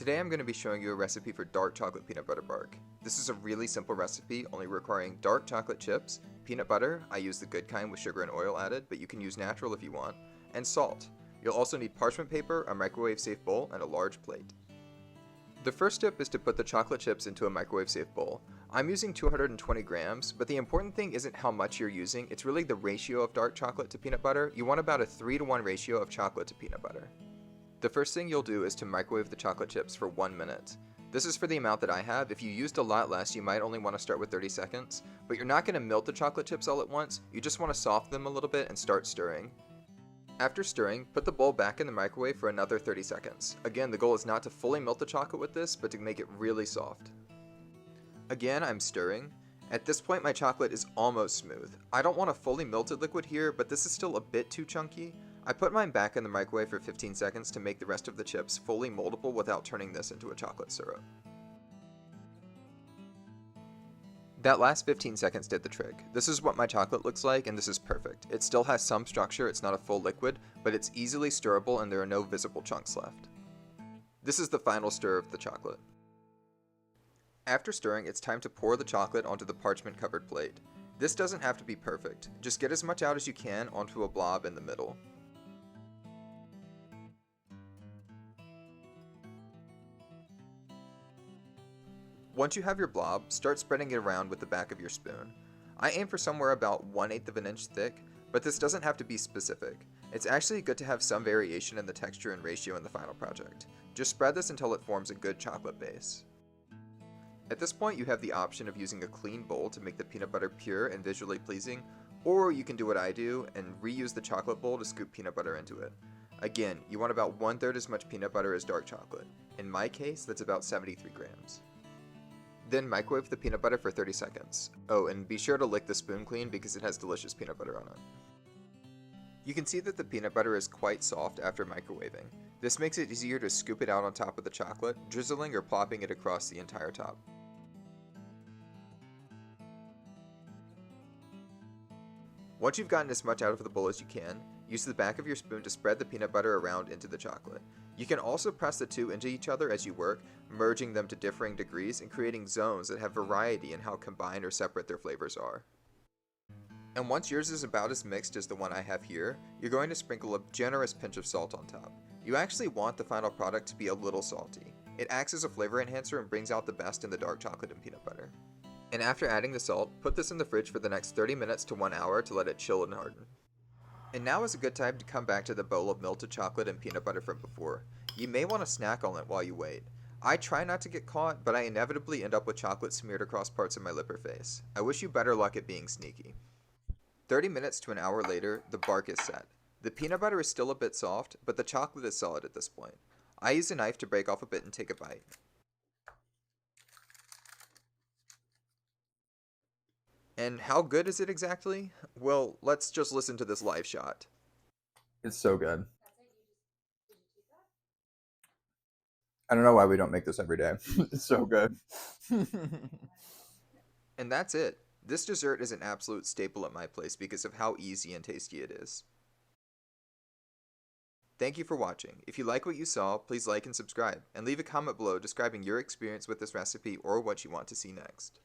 Today I'm going to be showing you a recipe for dark chocolate peanut butter bark. This is a really simple recipe, only requiring dark chocolate chips, peanut butter, I use the good kind with sugar and oil added, but you can use natural if you want, and salt. You'll also need parchment paper, a microwave safe bowl, and a large plate. The first step is to put the chocolate chips into a microwave safe bowl. I'm using 220 grams, but the important thing isn't how much you're using, it's really the ratio of dark chocolate to peanut butter. You want about a 3-to-1 ratio of chocolate to peanut butter. The first thing you'll do is to microwave the chocolate chips for 1 minute. This is for the amount that I have. If you used a lot less, you might only want to start with 30 seconds, but you're not going to melt the chocolate chips all at once. You just want to soften them a little bit and start stirring. After stirring, put the bowl back in the microwave for another 30 seconds. Again, the goal is not to fully melt the chocolate with this, but to make it really soft. Again, I'm stirring. At this point, my chocolate is almost smooth. I don't want a fully melted liquid here, but this is still a bit too chunky. I put mine back in the microwave for 15 seconds to make the rest of the chips fully moldable without turning this into a chocolate syrup. That last 15 seconds did the trick. This is what my chocolate looks like, and this is perfect. It still has some structure, it's not a full liquid, but it's easily stirrable and there are no visible chunks left. This is the final stir of the chocolate. After stirring, it's time to pour the chocolate onto the parchment covered plate. This doesn't have to be perfect. Just get as much out as you can onto a blob in the middle. Once you have your blob, start spreading it around with the back of your spoon. I aim for somewhere about 1/8 of an inch thick, but this doesn't have to be specific. It's actually good to have some variation in the texture and ratio in the final project. Just spread this until it forms a good chocolate base. At this point, you have the option of using a clean bowl to make the peanut butter pure and visually pleasing, or you can do what I do and reuse the chocolate bowl to scoop peanut butter into it. Again, you want about 1/3 as much peanut butter as dark chocolate. In my case, that's about 73 grams. Then microwave the peanut butter for 30 seconds. Oh, and be sure to lick the spoon clean because it has delicious peanut butter on it. You can see that the peanut butter is quite soft after microwaving. This makes it easier to scoop it out on top of the chocolate, drizzling or plopping it across the entire top. Once you've gotten as much out of the bowl as you can, use the back of your spoon to spread the peanut butter around into the chocolate. You can also press the two into each other as you work, merging them to differing degrees and creating zones that have variety in how combined or separate their flavors are. And once yours is about as mixed as the one I have here, you're going to sprinkle a generous pinch of salt on top. You actually want the final product to be a little salty. It acts as a flavor enhancer and brings out the best in the dark chocolate and peanut butter. And after adding the salt, put this in the fridge for the next 30 minutes to 1 hour to let it chill and harden. And now is a good time to come back to the bowl of melted chocolate and peanut butter from before. You may want to snack on it while you wait. I try not to get caught, but I inevitably end up with chocolate smeared across parts of my lip or face. I wish you better luck at being sneaky. 30 minutes to an hour later, the bark is set. The peanut butter is still a bit soft, but the chocolate is solid at this point. I use a knife to break off a bit and take a bite. And how good is it exactly? Well, let's just listen to this live shot. It's so good. I don't know why we don't make this every day. It's so good. And that's it. This dessert is an absolute staple at my place because of how easy and tasty it is. Thank you for watching. If you like what you saw, please like and subscribe, and leave a comment below describing your experience with this recipe or what you want to see next.